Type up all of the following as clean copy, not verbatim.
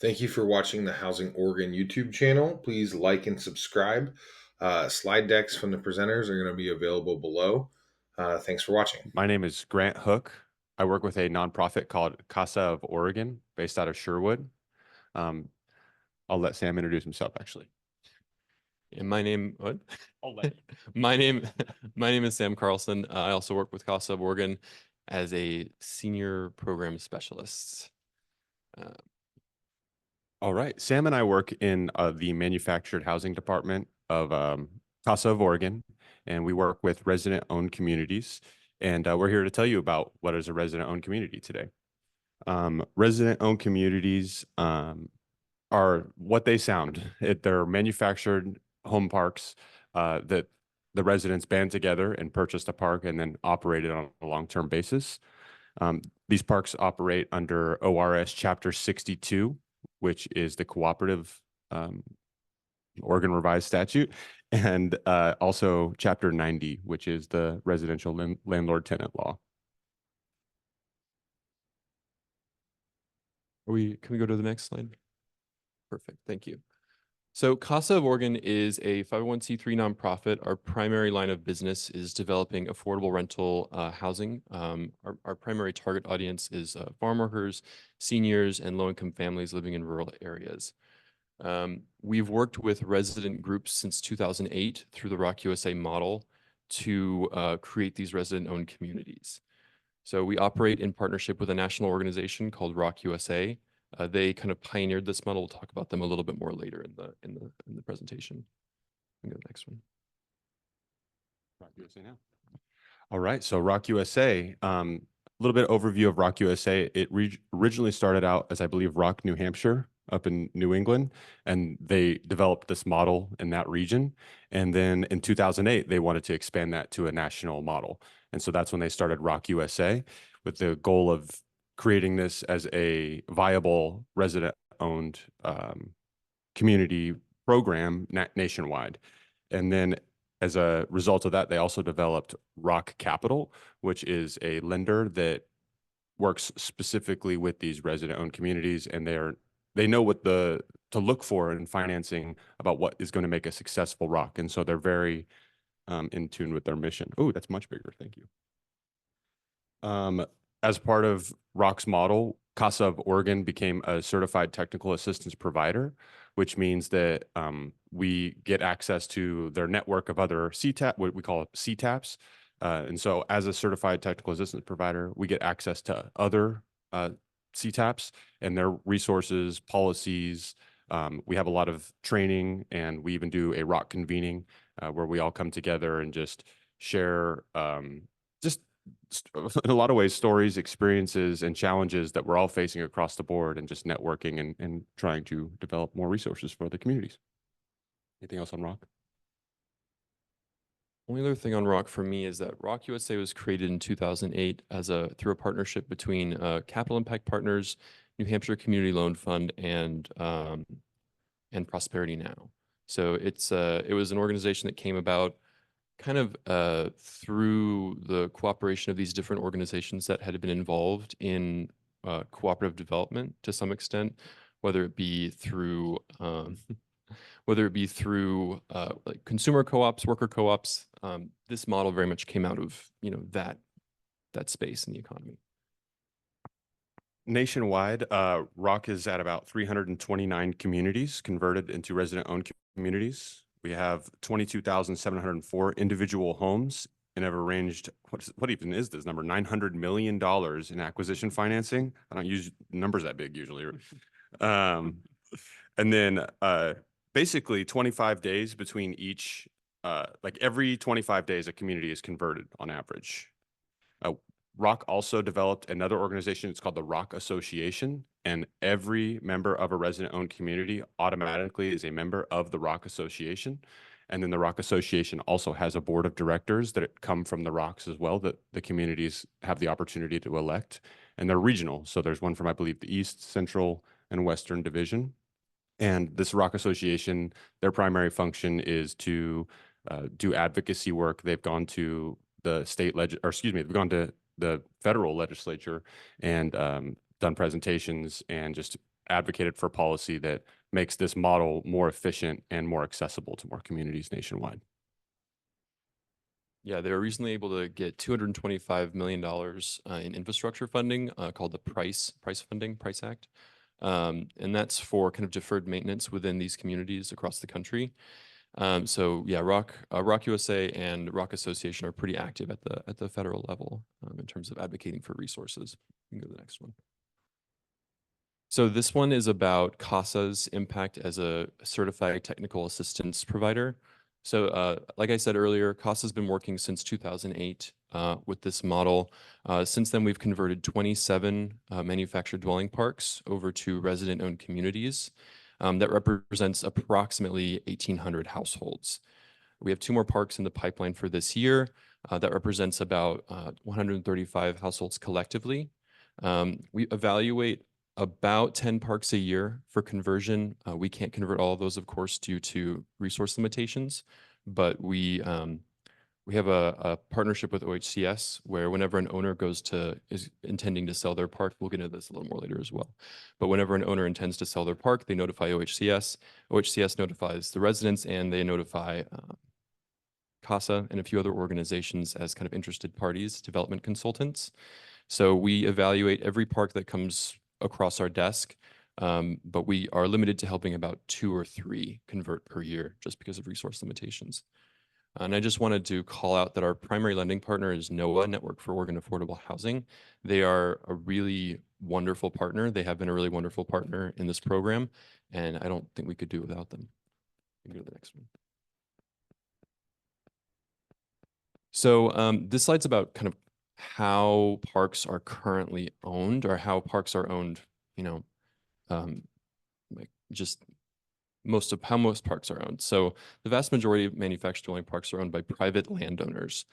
Thank you for watching the Housing Oregon YouTube channel. Please like and subscribe. Slide decks from the presenters are going to be available below. Thanks for watching. My name is Grant Hook. I work with a nonprofit called Casa of Oregon, based out of Sherwood. Um, I'll let Sam introduce himself, actually. And my name, what? I'll let my name, my name is Sam Carlson. I also work with Casa of Oregon as a senior program specialist. All right. Sam and I work in the manufactured housing department of Casa of Oregon, and we work with resident-owned communities. And we're here to tell you about what is a resident-owned community today. Resident-owned communities are what they sound. They're manufactured home parks that the residents band together and purchased a park and then operate it on a long-term basis. These parks operate under ORS Chapter 62, which is the Cooperative Oregon Revised Statute, and also Chapter 90, which is the Residential Landlord-Tenant Law. Can we go to the next slide? Perfect, thank you. So Casa of Oregon is a 501c3 nonprofit. Our primary line of business is developing affordable rental housing. Our primary target audience is farm workers, seniors, and low-income families living in rural areas. We've worked with resident groups since 2008 through the Rock USA model to create these resident-owned communities. So we operate in partnership with a national organization called Rock USA. They kind of pioneered this model. We'll talk about them a little bit more later in the presentation. Go to the next one. Rock USA now. All right, so Rock USA. A little bit overview of Rock USA. It originally started out as, I believe, Rock, New Hampshire, up in New England, and they developed this model in that region. And then in 2008, they wanted to expand that to a national model. And so that's when they started Rock USA with the goal of creating this as a viable resident-owned community program nationwide. And then as a result of that, they also developed Rock Capital, which is a lender that works specifically with these resident-owned communities, and they know what to look for in financing about what is going to make a successful Rock. And so they're very in tune with their mission. Oh, that's much bigger. Thank you. As part of Rock's model, Casa of Oregon became a certified technical assistance provider, which means that we get access to their network of other CTAP, what we call CTAPs. And so as a certified technical assistance provider, we get access to other CTAPs and their resources, policies. We have a lot of training, and we even do a Rock convening where we all come together and just share just in a lot of ways, stories, experiences, and challenges that we're all facing across the board, and just networking and trying to develop more resources for the communities. Anything else on Rock? Only other thing on Rock for me is that Rock USA was created in 2008 through a partnership between Capital Impact Partners, New Hampshire Community Loan Fund, and Prosperity Now. So it was an organization that came about kind of through the cooperation of these different organizations that had been involved in cooperative development to some extent, whether it be through like consumer co-ops, worker co-ops. This model very much came out of that space in the economy. Nationwide, Rock is at about 329 communities converted into resident-owned communities. We have 22,704 individual homes and have arranged, what even is this number? $900 million in acquisition financing. I don't use numbers that big usually. And then basically 25 days between each, like every 25 days, a community is converted on average. Rock also developed another organization. It's called the Rock Association, and every member of a resident-owned community automatically is a member of the Rock Association. And then the Rock Association also has a board of directors that come from the Rocks as well, that the communities have the opportunity to elect, and they're regional. So there's one from, I believe, the East, Central, and Western Division. And this Rock Association, their primary function is to do advocacy work. They've gone to the they've gone to the federal legislature and done presentations and just advocated for policy that makes this model more efficient and more accessible to more communities nationwide. Yeah, they were recently able to get $225 million in infrastructure funding called the Price Act. And that's for kind of deferred maintenance within these communities across the country. So yeah, Rock USA and Rock Association are pretty active at the federal level in terms of advocating for resources. You can go to the next one. So this one is about Casa's impact as a certified technical assistance provider. So like I said earlier, Casa's been working since 2008 with this model. Since then, we've converted 27 manufactured dwelling parks over to resident-owned communities. That represents approximately 1,800 households. We have 2 more parks in the pipeline for this year. That represents about 135 households collectively. We evaluate about 10 parks a year for conversion. We can't convert all of those, of course, due to resource limitations, but we have a partnership with OHCS where whenever an owner is intending to sell their park, we'll get into this a little more later as well. But whenever an owner intends to sell their park, they notify OHCS. OHCS notifies the residents, and they notify Casa and a few other organizations as kind of interested parties, development consultants. So we evaluate every park that comes across our desk, but we are limited to helping about 2 or 3 convert per year just because of resource limitations. And I just wanted to call out that our primary lending partner is NOAA, Network for Oregon Affordable Housing. They are a really wonderful partner. They have been a really wonderful partner in this program, and I don't think we could do without them. You can go to the next one. So this slide's about kind of how parks are currently owned, or how parks are owned, like just how most parks are owned. So the vast majority of manufactured dwelling parks are owned by private landowners.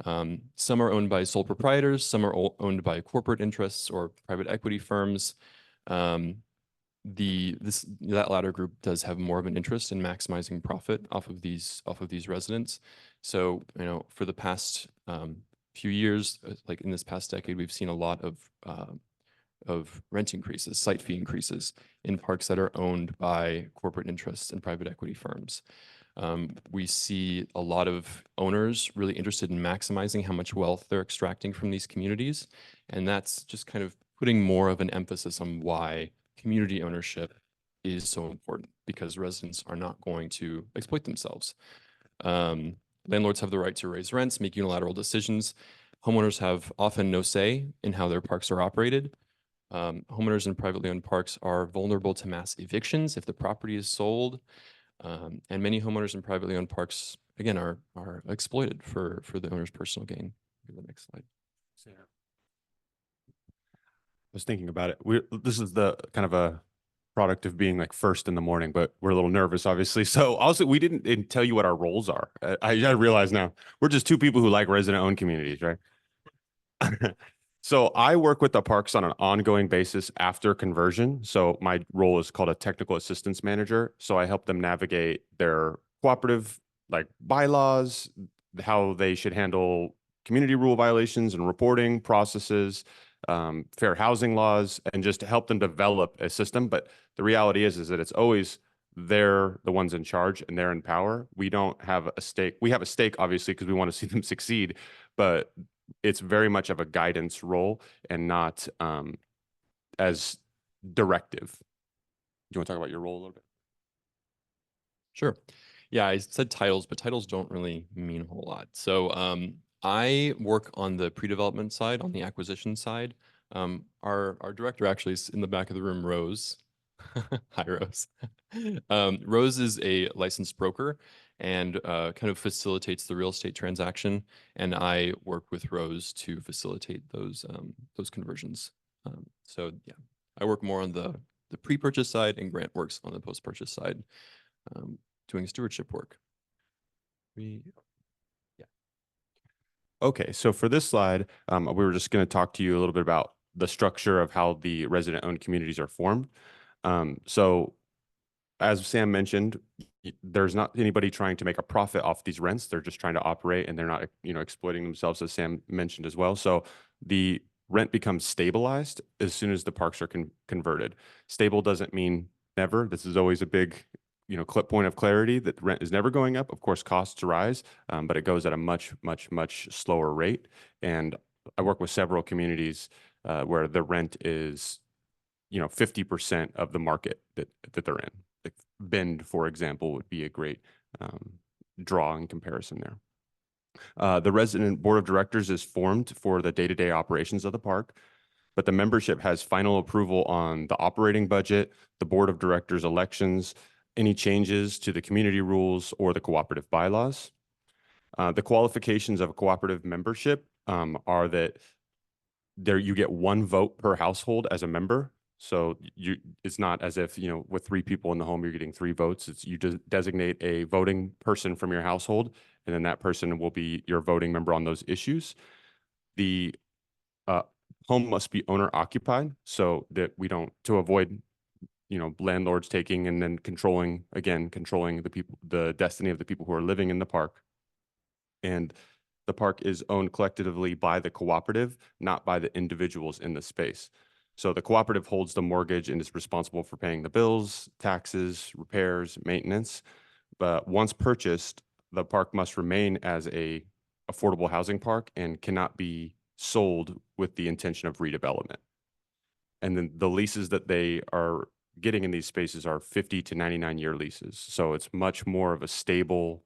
Some are owned by sole proprietors, some are owned by corporate interests or private equity firms. That latter group does have more of an interest in maximizing profit off of these residents. So for the past few years, like in this past decade, we've seen a lot of rent increases, site fee increases in parks that are owned by corporate interests and private equity firms. We see a lot of owners really interested in maximizing how much wealth they're extracting from these communities. And that's just kind of putting more of an emphasis on why community ownership is so important, because residents are not going to exploit themselves. Landlords have the right to raise rents, make unilateral decisions. Homeowners have often no say in how their parks are operated. Homeowners in privately owned parks are vulnerable to mass evictions if the property is sold. And many homeowners in privately owned parks, again, are exploited for the owner's personal gain. Go to the next slide. I was thinking about it. This is the kind of a product of being like first in the morning, but we're a little nervous, obviously. So also, we didn't tell you what our roles are. I realize now we're just 2 people who like resident-owned communities, right? So I work with the parks on an ongoing basis after conversion. So my role is called a technical assistance manager. So I help them navigate their cooperative like bylaws, how they should handle community rule violations and reporting processes, fair housing laws, and just to help them develop a system. But the reality is that it's always they're the ones in charge and they're in power. We don't have a stake. We have a stake, obviously, because we want to see them succeed, but it's very much of a guidance role and not as directive. Do you want to talk about your role a little bit? Sure. Yeah, I said titles, but titles don't really mean a whole lot. So I work on the pre-development side, on the acquisition side. Our director actually is in the back of the room, Rose. Hi, Rose. Rose is a licensed broker and kind of facilitates the real estate transaction. And I work with Rose to facilitate those conversions. So yeah, I work more on the pre-purchase side, and Grant works on the post-purchase side, doing stewardship work. Okay, so for this slide, we were just going to talk to you a little bit about the structure of how the resident-owned communities are formed. So as Sam mentioned, there's not anybody trying to make a profit off these rents. They're just trying to operate, and they're not, exploiting themselves, as Sam mentioned as well. So the rent becomes stabilized as soon as the parks are converted. Stable doesn't mean never. This is always a big, clip point of clarity that rent is never going up. Of course, costs rise, but it goes at a much, much, much slower rate. And I work with several communities where the rent is, 50% of the market that they're in. Like Bend, for example, would be a great draw in comparison there. The resident board of directors is formed for the day-to-day operations of the park, but the membership has final approval on the operating budget, the board of directors elections, any changes to the community rules or the cooperative bylaws. The qualifications of a cooperative membership are that you get one vote per household as a member. So it's not as if, with 3 people in the home, you're getting 3 votes. You designate a voting person from your household, and then that person will be your voting member on those issues. The home must be owner occupied so that to avoid, landlords taking and then controlling the destiny of the people who are living in the park. And the park is owned collectively by the cooperative, not by the individuals in the space. So the cooperative holds the mortgage and is responsible for paying the bills, taxes, repairs, maintenance. But once purchased, the park must remain as a affordable housing park and cannot be sold with the intention of redevelopment. And then the leases that they are getting in these spaces are 50 to 99-year leases. So it's much more of a stable,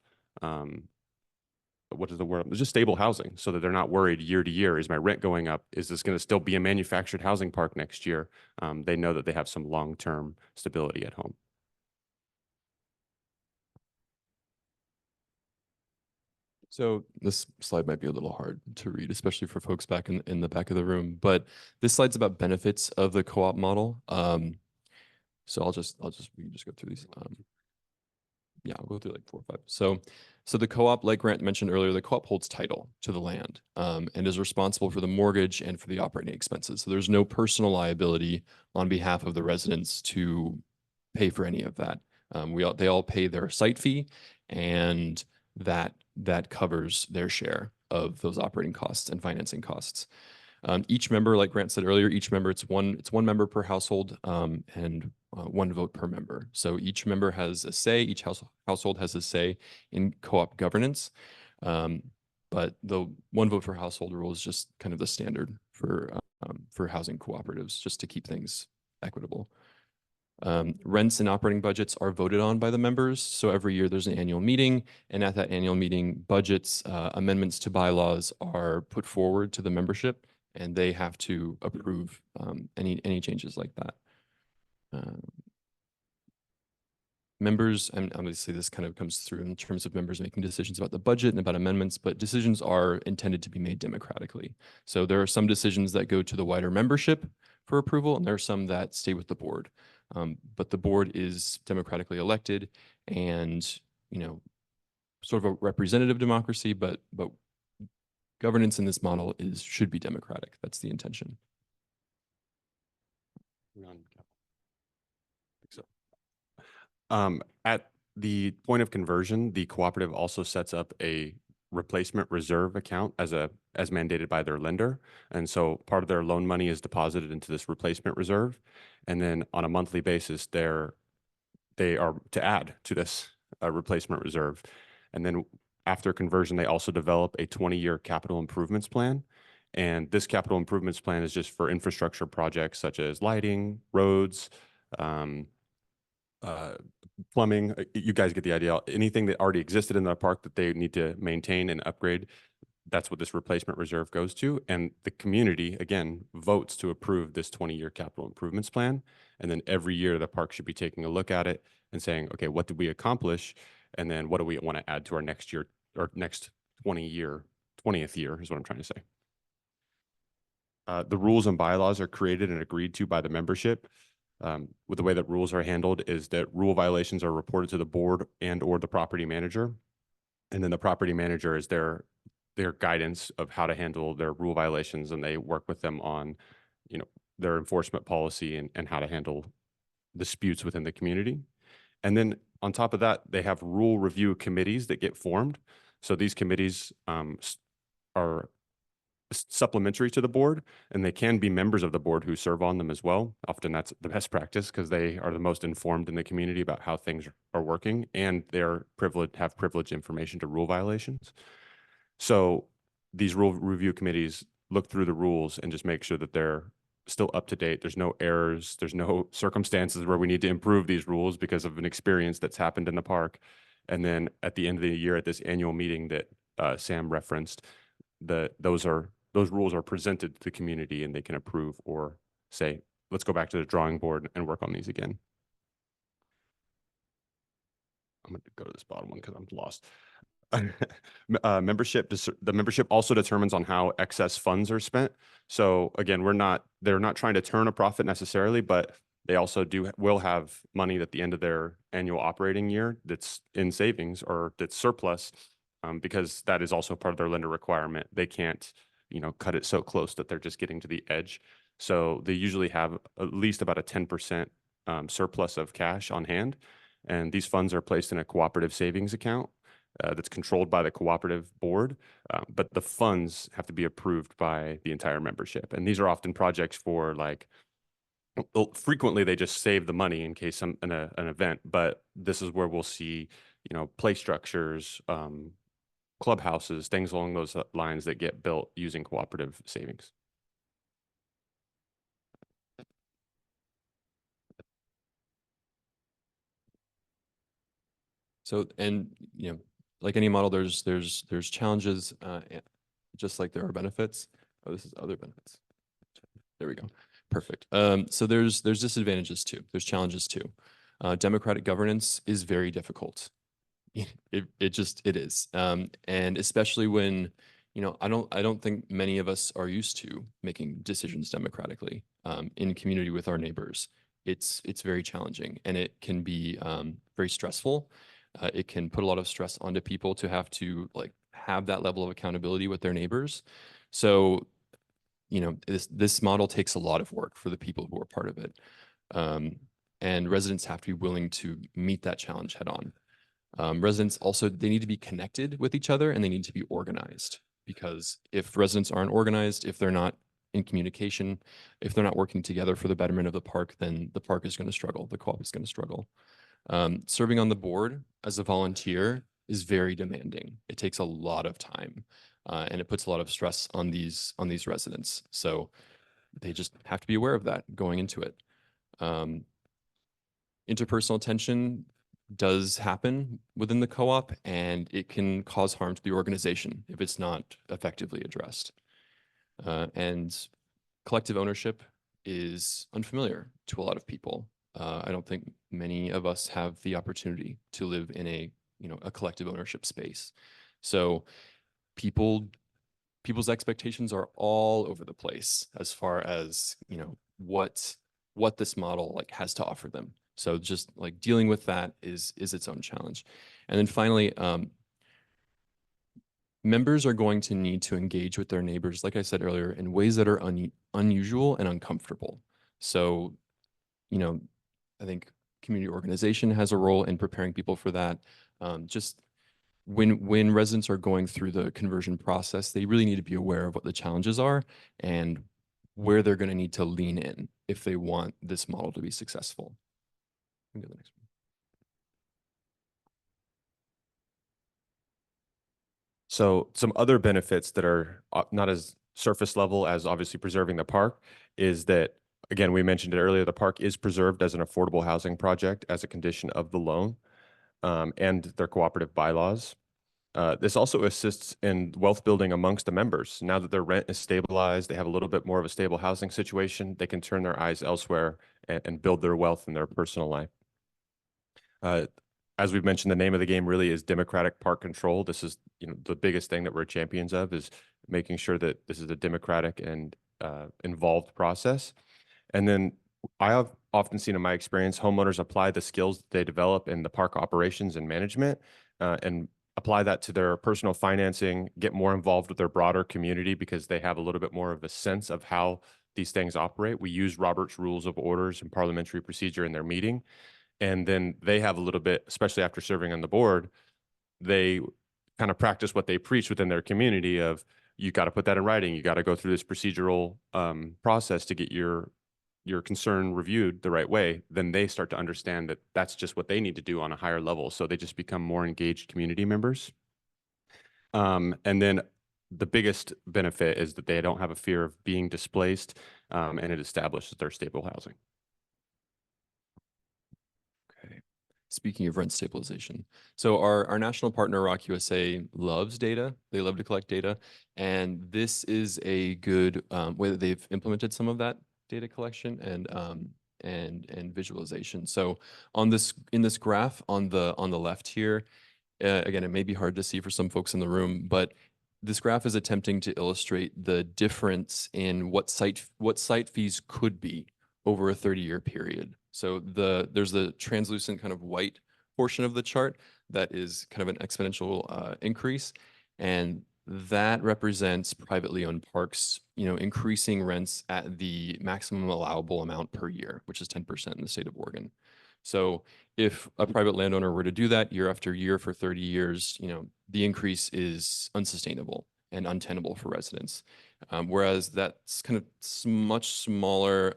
what is the word? It's just stable housing so that they're not worried year to year. Is my rent going up? Is this going to still be a manufactured housing park next year? They know that they have some long-term stability at home. So this slide might be a little hard to read, especially for folks back in the back of the room, but this slide's about benefits of the co-op model. So we can just go through these. Yeah, I'll go through like 4 or 5. So the co-op, like Grant mentioned earlier, the co-op holds title to the land and is responsible for the mortgage and for the operating expenses. So there's no personal liability on behalf of the residents to pay for any of that. They all pay their site fee, and that covers their share of those operating costs and financing costs. Each member, like Grant said earlier, it's one member per household and 1 vote per member. So each member has a say, each household has a say in co-op governance. But the 1 vote per household rule is just kind of the standard for housing cooperatives, just to keep things equitable. Rents and operating budgets are voted on by the members. So every year there's an annual meeting, and at that annual meeting, budgets, amendments to bylaws are put forward to the membership, and they have to approve any changes like that. Members, and obviously this kind of comes through in terms of members making decisions about the budget and about amendments, but decisions are intended to be made democratically. So there are some decisions that go to the wider membership for approval, and there are some that stay with the board. But the board is democratically elected, and sort of a representative democracy, but governance in this model should be democratic. That's the intention. At the point of conversion, the cooperative also sets up a replacement reserve account as mandated by their lender. And so part of their loan money is deposited into this replacement reserve. And then on a monthly basis, they are to add to this replacement reserve. And then after conversion, they also develop a 20-year capital improvements plan. And this capital improvements plan is just for infrastructure projects such as lighting, roads, plumbing. You guys get the idea. Anything that already existed in the park that they need to maintain and upgrade, that's what this replacement reserve goes to. And the community, again, votes to approve this 20-year capital improvements plan. And then every year the park should be taking a look at it and saying, okay, what did we accomplish? And then what do we want to add to our next year or next 20th year is what I'm trying to say. The rules and bylaws are created and agreed to by the membership. With the way that rules are handled is that rule violations are reported to the board and or the property manager. And then the property manager is their guidance of how to handle their rule violations, and they work with them on, their enforcement policy and how to handle disputes within the community. And then on top of that, they have rule review committees that get formed. So these committees are supplementary to the board, and they can be members of the board who serve on them as well. Often that's the best practice because they are the most informed in the community about how things are working, and they're privileged, have privileged information to rule violations. So these rule review committees look through the rules and just make sure that they're still up to date. There's no errors. There's no circumstances where we need to improve these rules because of an experience that's happened in the park. And then at the end of the year, at this annual meeting that Sam referenced, those rules are presented to the community, and they can approve or say, let's go back to the drawing board and work on these again. I'm going to go to this bottom one because I'm lost. The membership also determines on how excess funds are spent. So again, they're not trying to turn a profit necessarily, but they also will have money at the end of their annual operating year that's in savings or that's surplus, because that is also part of their lender requirement. They can't, cut it so close that they're just getting to the edge. So they usually have at least about a 10% surplus of cash on hand. And these funds are placed in a cooperative savings account that's controlled by the cooperative board, but the funds have to be approved by the entire membership. And these are often projects for frequently they just save the money in case an event, but this is where we'll see, play structures, clubhouses, things along those lines that get built using cooperative savings. So, and like any model, there's challenges, just like there are benefits. Oh, this is other benefits. There we go. Perfect. So there's disadvantages too. There's challenges too. Democratic governance is very difficult. It is. And especially when, I don't think many of us are used to making decisions democratically in community with our neighbors. It's very challenging, and it can be very stressful. It can put a lot of stress onto people to have to have that level of accountability with their neighbors. So, this model takes a lot of work for the people who are part of it. And residents have to be willing to meet that challenge head on. Residents also, they need to be connected with each other, and they need to be organized, because if residents aren't organized, if they're not in communication, if they're not working together for the betterment of the park, then the park is going to struggle. The co-op is going to struggle. Serving on the board as a volunteer is very demanding. It takes a lot of time, and it puts a lot of stress on these residents. So they just have to be aware of that going into it. Interpersonal tension does happen within the co-op, and it can cause harm to the organization if it's not effectively addressed. And collective ownership is unfamiliar to a lot of people. I don't think many of us have the opportunity to live in a collective ownership space. So people's expectations are all over the place as far as what this model has to offer them. So just dealing with that is its own challenge. And then finally, members are going to need to engage with their neighbors, like I said earlier, in ways that are unusual and uncomfortable. So, I think community organization has a role in preparing people for that. Just when residents are going through the conversion process, they really need to be aware of what the challenges are and where they're going to need to lean in if they want this model to be successful. Go to the next one. So some other benefits that are not as surface level as obviously preserving the park is that, again, we mentioned it earlier, the park is preserved as an affordable housing project as a condition of the loan, and their cooperative bylaws. This also assists in wealth building amongst the members. Now that their rent is stabilized, they have a little bit more of a stable housing situation, they can turn their eyes elsewhere and build their wealth in their personal life. As we've mentioned, the name of the game really is democratic park control. This is the biggest thing that we're champions of, is making sure that this is a democratic and involved process. And then I have often seen in my experience, homeowners apply the skills that they develop in the park operations and management and apply that to their personal financing, get more involved with their broader community because they have a little bit more of a sense of how these things operate. We use Robert's Rules of Orders and parliamentary procedure in their meeting. And then they have a little bit, especially after serving on the board, they kind of practice what they preach within their community of you got to put that in writing. You got to go through this procedural process to get your concern reviewed the right way. Then they start to understand that that's just what they need to do on a higher level. So they just become more engaged community members. And then the biggest benefit is that they don't have a fear of being displaced, and it establishes their stable housing. Okay. Speaking of rent stabilization, so our national partner, Rock USA, loves data. They love to collect data. And this is a good way that they've implemented some of that data collection and visualization. So in this graph on the left here, again, it may be hard to see for some folks in the room, but this graph is attempting to illustrate the difference in what site fees could be over a 30-year period. So there's the translucent kind of white portion of the chart that is kind of an exponential increase, and that represents privately owned parks, increasing rents at the maximum allowable amount per year, which is 10% in the state of Oregon. So if a private landowner were to do that year after year for 30 years, the increase is unsustainable and untenable for residents. Whereas that's kind of much smaller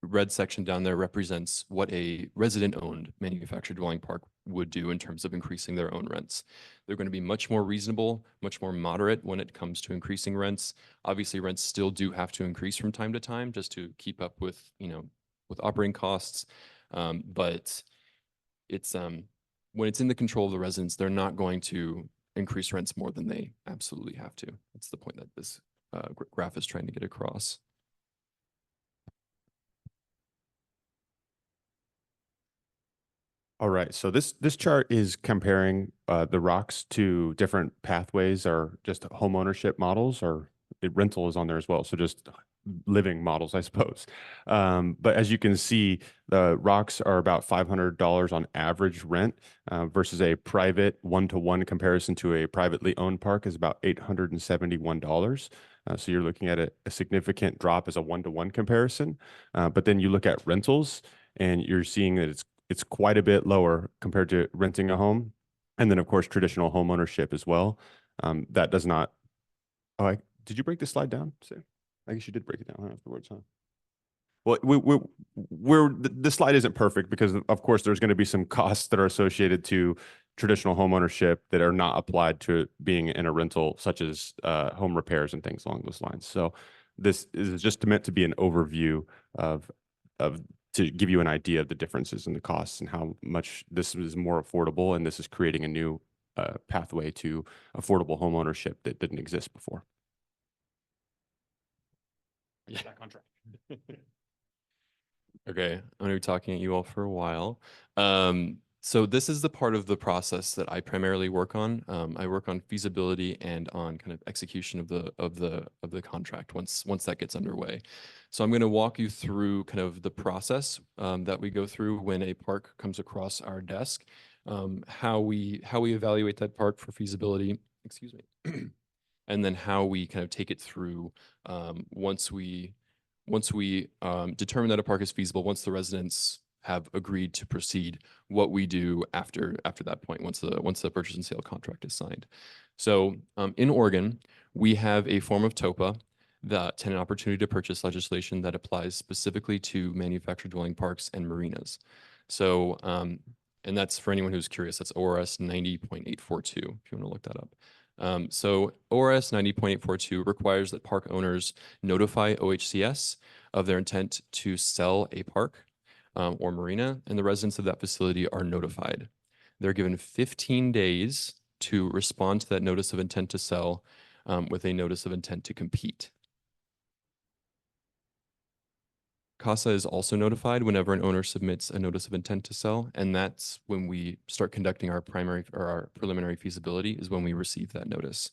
red section down there represents what a resident-owned manufactured dwelling park would do in terms of increasing their own rents. They're going to be much more reasonable, much more moderate when it comes to increasing rents. Obviously, rents still do have to increase from time to time just to keep up with, with operating costs. But it's when it's in the control of the residents, they're not going to increase rents more than they absolutely have to. That's the point that this graph is trying to get across. All right, so this chart is comparing the rocks to different pathways or just home ownership models, or rental is on there as well. So just living models, I suppose. But as you can see, the rocks are about $500 on average rent versus a private one-to-one comparison to a privately owned park is about $871. So you're looking at a significant drop as a one-to-one comparison. But then you look at rentals and you're seeing that it's quite a bit lower compared to renting a home. And then, of course, traditional home ownership as well. That does not. Oh, did you break the slide down? I guess you did break it down afterwards, huh? Well, the slide isn't perfect because, of course, there's going to be some costs that are associated to traditional home ownership that are not applied to being in a rental, such as home repairs and things along those lines. So this is just meant to be an overview of to give you an idea of the differences in the costs and how much this is more affordable, and this is creating a new pathway to affordable home ownership that didn't exist before. Yeah. Back on track. Okay, I'm going to be talking at you all for a while. So this is the part of the process that I primarily work on. I work on feasibility and on kind of execution of the contract once that gets underway. So I'm going to walk you through kind of the process that we go through when a park comes across our desk, how we evaluate that park for feasibility. Excuse me. And then how we kind of take it through once we determine that a park is feasible, once the residents have agreed to proceed, what we do after that point, once the purchase and sale contract is signed. So in Oregon, we have a form of TOPA, the tenant opportunity to purchase legislation that applies specifically to manufactured dwelling parks and marinas. So, and that's for anyone who's curious, that's ORS 90.842, if you want to look that up. So ORS 90.842 requires that park owners notify OHCS of their intent to sell a park or marina, and the residents of that facility are notified. They're given 15 days to respond to that notice of intent to sell with a notice of intent to compete. Casa is also notified whenever an owner submits a notice of intent to sell, and that's when we start conducting our primary or our preliminary feasibility is when we receive that notice.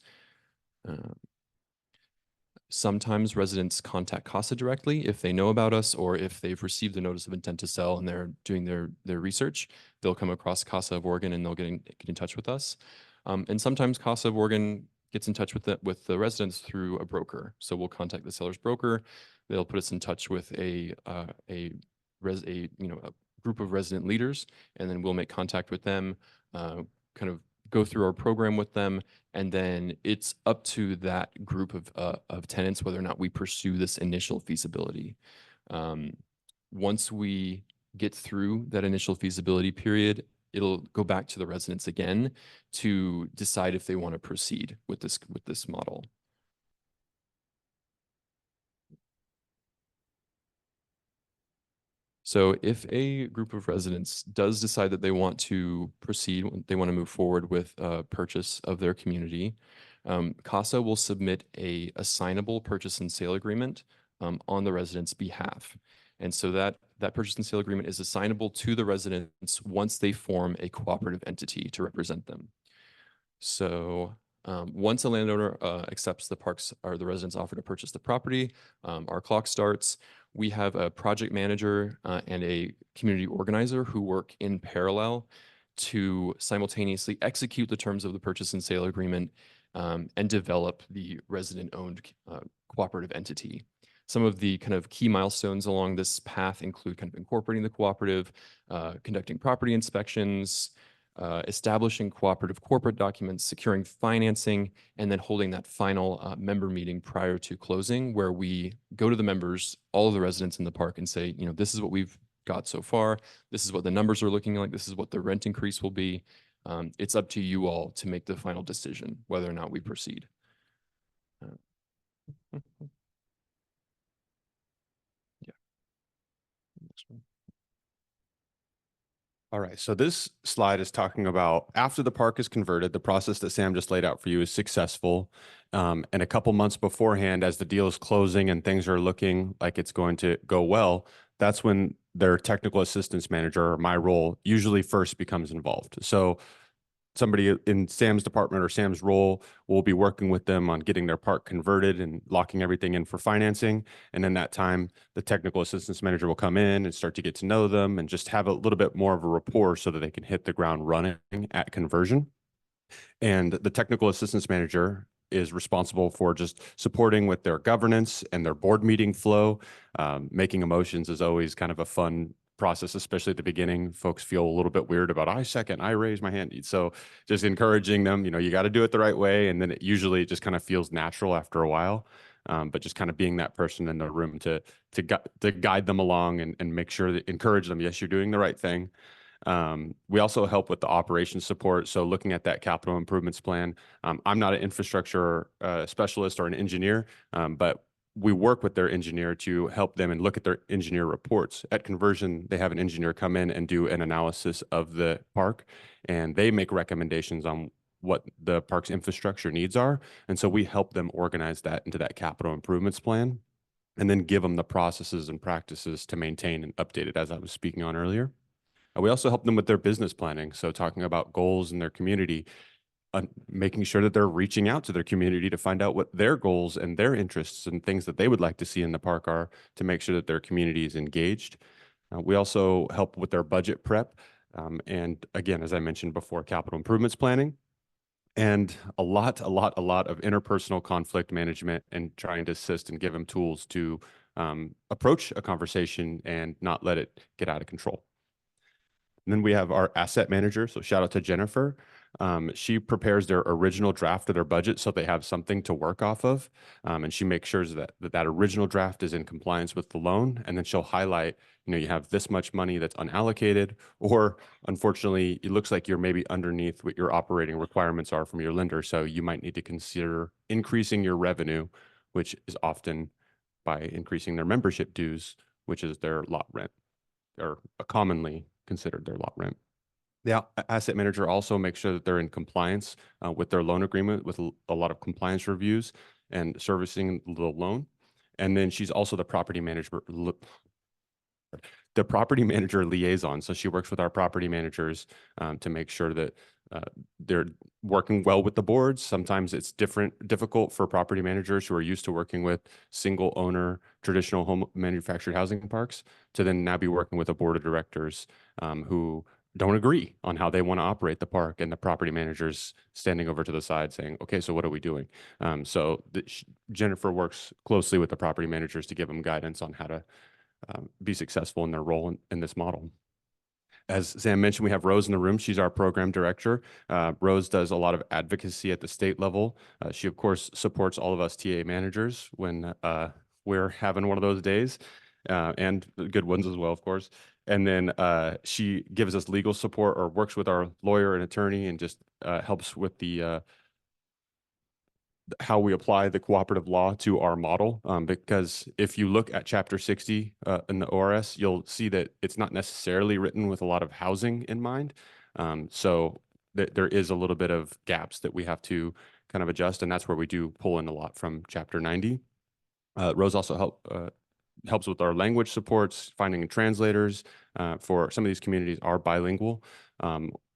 Sometimes residents contact Casa directly if they know about us or if they've received the notice of intent to sell and they're doing their research. They'll come across Casa of Oregon and they'll get in touch with us. And sometimes Casa of Oregon gets in touch with the residents through a broker. So we'll contact the seller's broker. They'll put us in touch with a group of resident leaders, and then we'll make contact with them, kind of go through our program with them, and then it's up to that group of tenants whether or not we pursue this initial feasibility. Once we get through that initial feasibility period, it'll go back to the residents again to decide if they want to proceed with this model. So if a group of residents does decide that they want to proceed, they want to move forward with a purchase of their community, Casa will submit a assignable purchase and sale agreement on the resident's behalf. And so that purchase and sale agreement is assignable to the residents once they form a cooperative entity to represent them. So once a landowner accepts the parks or the resident's offer to purchase the property, our clock starts. We have a project manager and a community organizer who work in parallel to simultaneously execute the terms of the purchase and sale agreement and develop the resident-owned cooperative entity. Some of the kind of key milestones along this path include kind of incorporating the cooperative, conducting property inspections, establishing cooperative corporate documents, securing financing, and then holding that final member meeting prior to closing, where we go to the members, all of the residents in the park, and say, you know, this is what we've got so far. This is what the numbers are looking like. This is what the rent increase will be. It's up to you all to make the final decision whether or not we proceed. Yeah. Next one. All right, so this slide is talking about after the park is converted, the process that Sam just laid out for you is successful. And a couple months beforehand, as the deal is closing and things are looking like it's going to go well, that's when their technical assistance manager, or my role, usually first becomes involved. So somebody in Sam's department or Sam's role will be working with them on getting their park converted and locking everything in for financing. And in that time, the technical assistance manager will come in and start to get to know them and just have a little bit more of a rapport so that they can hit the ground running at conversion. And the technical assistance manager is responsible for just supporting with their governance and their board meeting flow. Making motions is always kind of a fun process, especially at the beginning. Folks feel a little bit weird about I second, I raise my hand. So just encouraging them, you know, you got to do it the right way. And then it usually just kind of feels natural after a while. But just kind of being that person in the room to guide them along and make sure that encourage them. Yes, you're doing the right thing. We also help with the operations support. So looking at that capital improvements plan, I'm not an infrastructure specialist or an engineer, but we work with their engineer to help them and look at their engineer reports. At conversion, they have an engineer come in and do an analysis of the park, and they make recommendations on what the park's infrastructure needs are. And so we help them organize that into that capital improvements plan and then give them the processes and practices to maintain and update it, as I was speaking on earlier. We also help them with their business planning. So talking about goals in their community, making sure that they're reaching out to their community to find out what their goals and their interests and things that they would like to see in the park are to make sure that their community is engaged. We also help with their budget prep. And again, as I mentioned before, capital improvements planning and a lot of interpersonal conflict management and trying to assist and give them tools to approach a conversation and not let it get out of control. And then we have our asset manager. So shout out to Jennifer. She prepares their original draft of their budget so they have something to work off of. And she makes sure that original draft is in compliance with the loan. And then she'll highlight, you know, you have this much money that's unallocated, or unfortunately, it looks like you're maybe underneath what your operating requirements are from your lender. So you might need to consider increasing your revenue, which is often by increasing their membership dues, which is their lot rent, or commonly considered their lot rent. The asset manager also makes sure that they're in compliance with their loan agreement with a lot of compliance reviews and servicing the loan. And then she's also the property manager liaison. So she works with our property managers to make sure that they're working well with the boards. Sometimes it's difficult for property managers who are used to working with single owner, traditional home manufactured housing parks to then now be working with a board of directors who don't agree on how they want to operate the park, and the property managers standing over to the side saying, okay, so what are we doing? Jennifer works closely with the property managers to give them guidance on how to be successful in their role in this model. As Sam mentioned, we have Rose in the room. She's our program director. Rose does a lot of advocacy at the state level. She, of course, supports all of us TA managers when we're having one of those days, and good ones as well, of course. And then she gives us legal support or works with our lawyer and attorney and just helps with the how we apply the cooperative law to our model. Because if you look at Chapter 60 in the ORS, you'll see that it's not necessarily written with a lot of housing in mind. So there is a little bit of gaps that we have to kind of adjust, and that's where we do pull in a lot from Chapter 90. Rose also helps with our language supports, finding translators for some of these communities are bilingual.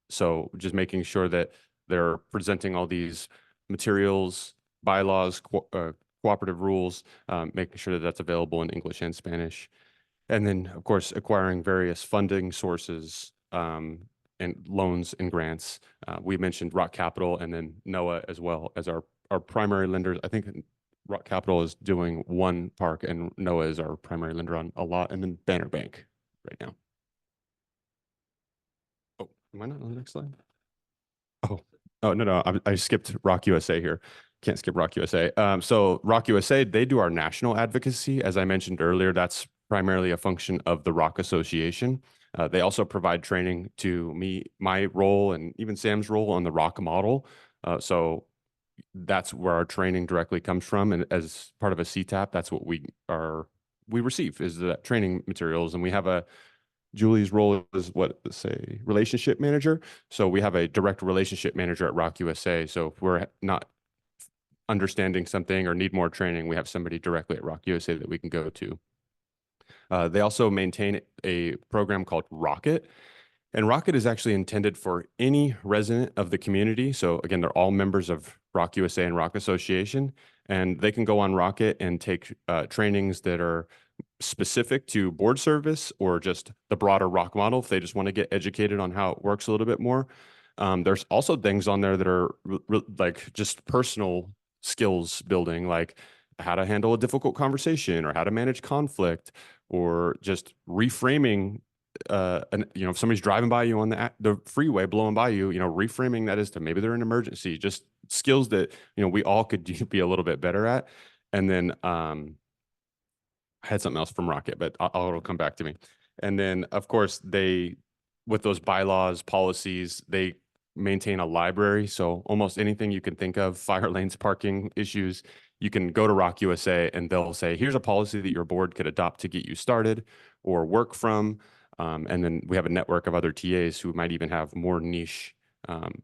So just making sure that they're presenting all these materials, bylaws, cooperative rules, making sure that that's available in English and Spanish. And then, of course, acquiring various funding sources and loans and grants. We mentioned Rock Capital and then NOAA as well as our primary lenders. I think Rock Capital is doing one park and NOAA is our primary lender on a lot, and then Banner Bank right now. Oh, am I not on the next slide? Oh, no, I skipped Rock USA here. Can't skip Rock USA. So Rock USA, they do our national advocacy. As I mentioned earlier, that's primarily a function of the Rock Association. They also provide training to me, my role, and even Sam's role on the Rock model. So that's where our training directly comes from. And as part of a CTAP, that's what we receive is the training materials. And we have Julie's role is relationship manager. So we have a direct relationship manager at Rock USA. So if we're not understanding something or need more training, we have somebody directly at Rock USA that we can go to. They also maintain a program called Rocket. And Rocket is actually intended for any resident of the community. So again, they're all members of Rock USA and Rock Association, and they can go on Rocket and take trainings that are specific to board service or just the broader Rock model if they just want to get educated on how it works a little bit more. There's also things on there that are like just personal skills building, like how to handle a difficult conversation or how to manage conflict or just reframing and if somebody's driving by you on the freeway blowing by you, reframing that as to maybe they're an emergency, just skills that we all could be a little bit better at. And then I had something else from Rocket, but it'll come back to me. And then of course with those bylaws, policies, they maintain a library. So almost anything you can think of, fire lanes, parking issues, you can go to Rock USA and they'll say, here's a policy that your board could adopt to get you started or work from. And then we have a network of other TAs who might even have more niche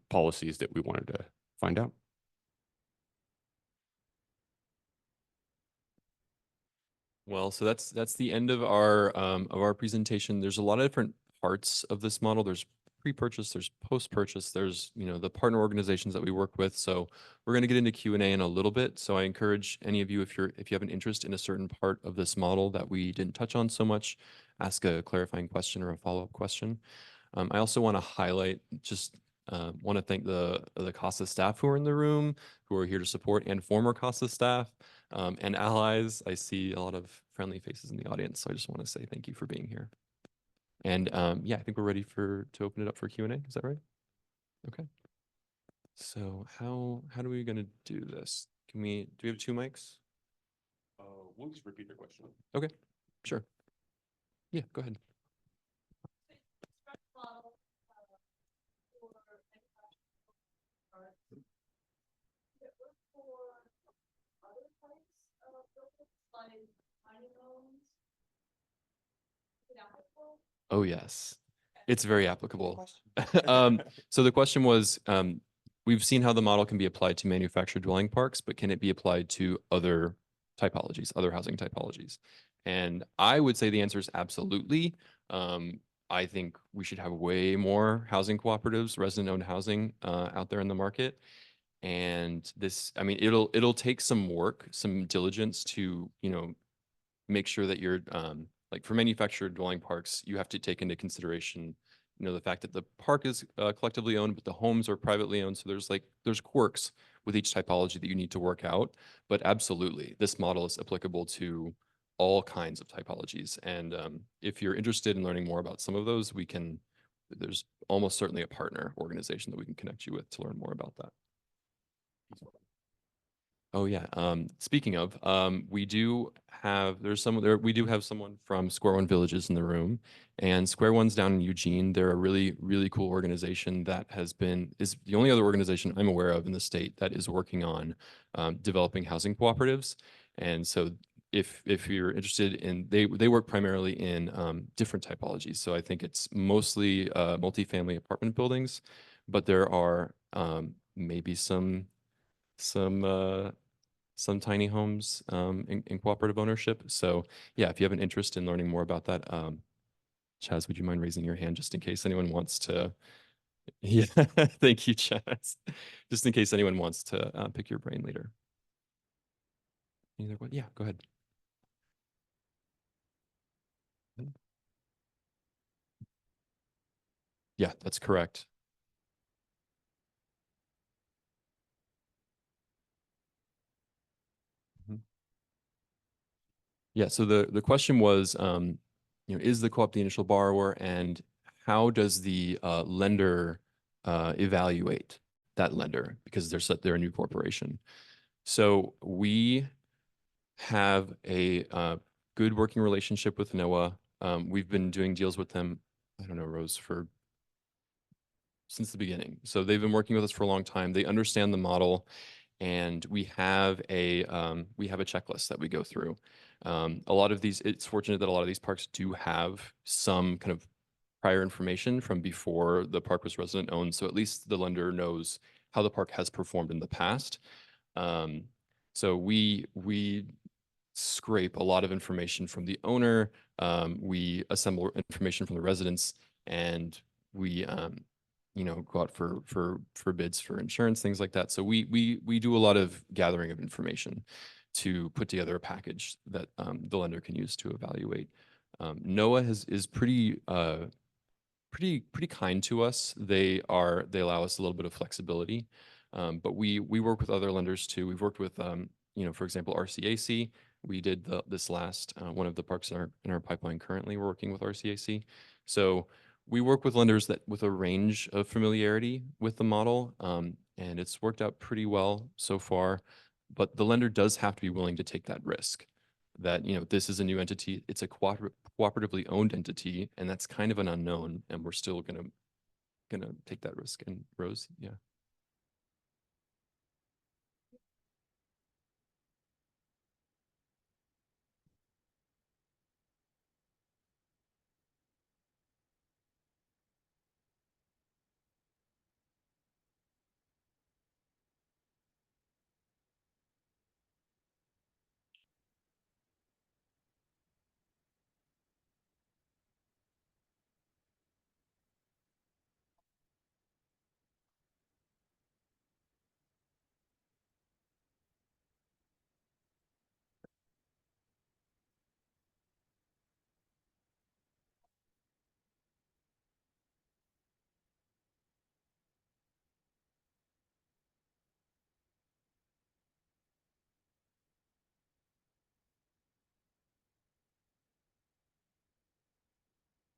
policies that we wanted to find out. Well, so that's the end of our presentation. There's a lot of different parts of this model. There's pre-purchase, there's post-purchase, there's the partner organizations that we work with. So we're going to get into Q&A in a little bit. So I encourage any of you, if you have an interest in a certain part of this model that we didn't touch on so much, ask a clarifying question or a follow-up question. I also want to highlight, just want to thank the Casa staff who are in the room, who are here to support, and former Casa staff and allies. I see a lot of friendly faces in the audience, so I just want to say thank you for being here. And yeah, I think we're ready to open it up for Q&A. Is that right? Okay. So how are we going to do this? Do we have 2 mics? We'll just repeat the question. Okay, sure. Yeah, go ahead. Oh, yes. It's very applicable. So the question was, we've seen how the model can be applied to manufactured dwelling parks, but can it be applied to other typologies, other housing typologies? And I would say the answer is absolutely. I think we should have way more housing cooperatives, resident-owned housing out there in the market. And this, I mean, it'll take some work, some diligence to, make sure that you're like for manufactured dwelling parks, you have to take into consideration, the fact that the park is collectively owned, but the homes are privately owned. So there's quirks with each typology that you need to work out. But absolutely, this model is applicable to all kinds of typologies. And if you're interested in learning more about some of those, we can there's almost certainly a partner organization that we can connect you with to learn more about that. Oh yeah. Speaking of, we do have we do have someone from Square One Villages in the room, and Square One's down in Eugene. They're a really cool organization that is the only other organization I'm aware of in the state that is working on developing housing cooperatives. And so if you're interested in, they work primarily in different typologies. So I think it's mostly multifamily apartment buildings, but there are maybe some some tiny homes in cooperative ownership. So yeah, if you have an interest in learning more about that, Chaz, would you mind raising your hand just in case anyone wants to? Yeah, thank you, Chaz. Just in case anyone wants to pick your brain later. Either way, yeah, go ahead. Yeah, that's correct. Mhm. Yeah, so the question was, is the co-op the initial borrower, and how does the lender evaluate that lender because they're a new corporation? So we have a good working relationship with NOAA. We've been doing deals with them, I don't know, Rose, since the beginning. So they've been working with us for a long time. They understand the model, and we have a checklist that we go through. A lot of these, it's fortunate that a lot of these parks do have some kind of prior information from before the park was resident owned. So at least the lender knows how the park has performed in the past. So we scrape a lot of information from the owner. We assemble information from the residents, and we go out for bids for insurance, things like that. So we do a lot of gathering of information to put together a package that the lender can use to evaluate. NOAA is pretty kind to us. They allow us a little bit of flexibility, but we work with other lenders too. We've worked with for example, RCAC. We did this last one of the parks in our pipeline currently. We're working with RCAC, so we work with lenders that with a range of familiarity with the model, and it's worked out pretty well so far. But the lender does have to be willing to take that risk. That this is a new entity. It's a cooperatively owned entity, and that's kind of an unknown, and we're still gonna take that risk. And Rose, yeah.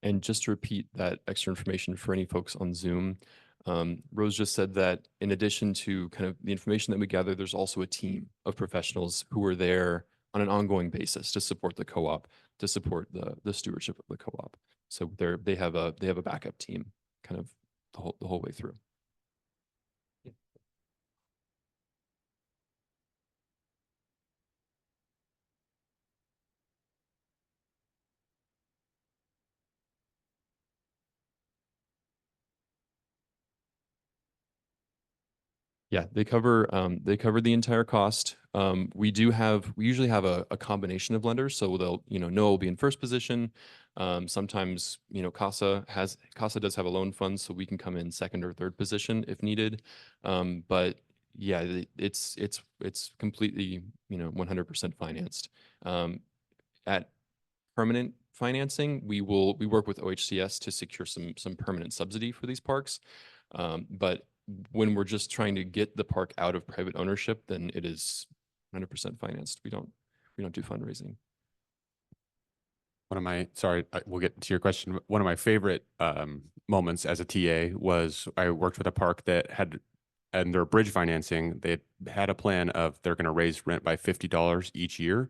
And just to repeat that extra information for any folks on Zoom, Rose just said that in addition to kind of the information that we gather, there's also a team of professionals who are there on an ongoing basis to support the co-op, to support the stewardship of the co-op. So they have a backup team kind of the whole way through. Yeah, they cover the entire cost. We usually have a combination of lenders, so they'll, Noah will be in first position. Sometimes, Casa does have a loan fund, so we can come in second or third position if needed. But yeah, it's completely, 100% financed. At permanent financing, we work with OHCS to secure some permanent subsidy for these parks. But when we're just trying to get the park out of private ownership, then it is 100% financed. We don't do fundraising. One of my, sorry, we'll get to your question. One of my favorite moments as a TA was I worked with a park that had, and their bridge financing, they had a plan of they're going to raise rent by $50 each year.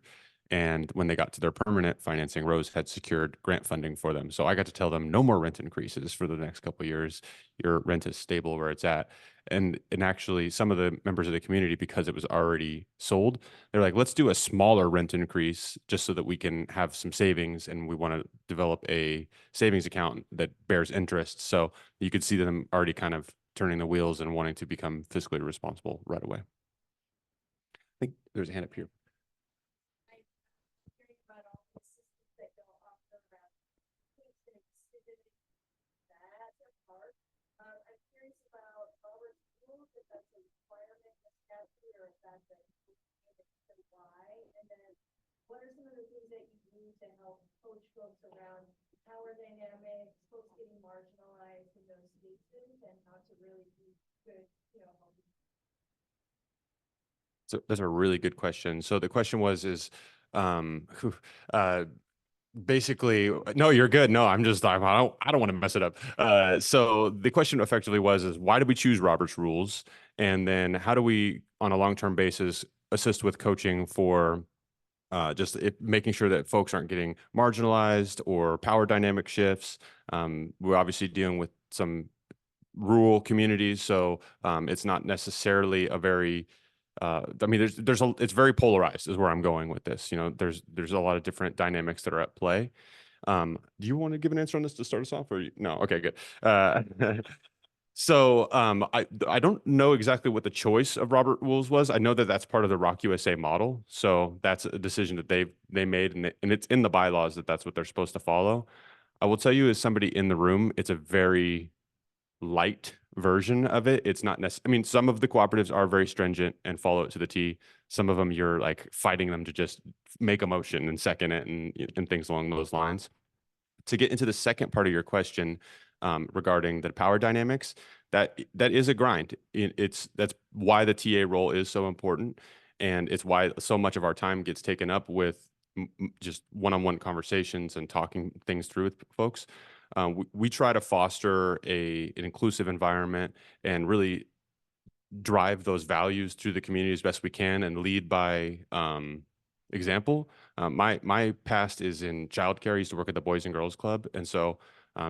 And when they got to their permanent financing, Rose had secured grant funding for them. So I got to tell them no more rent increases for the next couple of years. Your rent is stable where it's at. And actually some of the members of the community, because it was already sold, they're like, let's do a smaller rent increase just so that we can have some savings, and we want to develop a savings account that bears interest. So you could see them already kind of turning the wheels and wanting to become fiscally responsible right away. I think there's a hand up here. What are some of the things that you do to help coach folks around power dynamics, folks getting marginalized in those spaces, and how to really be good, healthy? So that's a really good question. So the question was, uh, basically, no, you're good. No, I don't want to mess it up. So the question effectively is why did we choose Robert's rules? And then how do we, on a long-term basis, assist with coaching for making sure that folks aren't getting marginalized or power dynamic shifts. We're obviously dealing with some rural communities, so it's not necessarily a very I mean, it's very polarized is where I'm going with this. There's a lot of different dynamics that are at play. Do you want to give an answer on this to start us off, or no? Okay, good. So I don't know exactly what the choice of Robert Rules was. I know that that's part of the Rock USA model. So that's a decision that they made, and it's in the bylaws that that's what they're supposed to follow. I will tell you, as somebody in the room, it's a very light version of it. It's not necessarily, I mean, some of the cooperatives are very stringent and follow it to the T. Some of them you're like fighting them to just make a motion and second it and things along those lines. To get into the second part of your question, regarding the power dynamics, that is a grind. That's why the TA role is so important, and it's why so much of our time gets taken up with just one-on-one conversations and talking things through with folks. We try to foster an inclusive environment and really drive those values through the community as best we can and lead by example. My past is in childcare. I used to work at the Boys and Girls Club, and so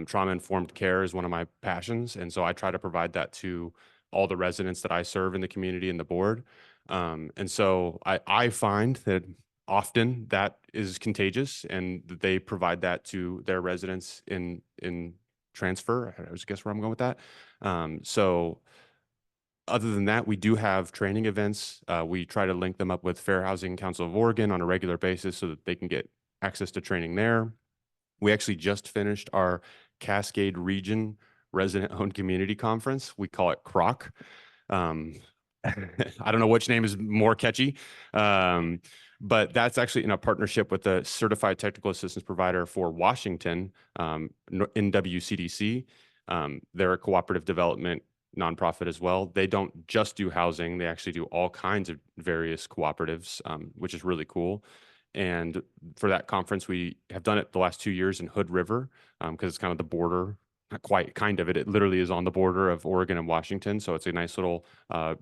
trauma-informed care is one of my passions, and so I try to provide that to all the residents that I serve in the community and the board. And so I find that often that is contagious, and that they provide that to their residents in transfer. I guess where I'm going with that. So other than that, we do have training events. We try to link them up with Fair Housing Council of Oregon on a regular basis so that they can get access to training there. We actually just finished our Cascade Region Resident Owned Community Conference. We call it CROC. I don't know which name is more catchy, but that's actually in a partnership with a certified technical assistance provider for Washington, NWCDC. They're a cooperative development nonprofit as well. They don't just do housing, they actually do all kinds of various cooperatives, which is really cool. And for that conference, we have done it the last 2 years in Hood River, because it's kind of the border, not quite kind of it literally is on the border of Oregon and Washington. So it's a nice little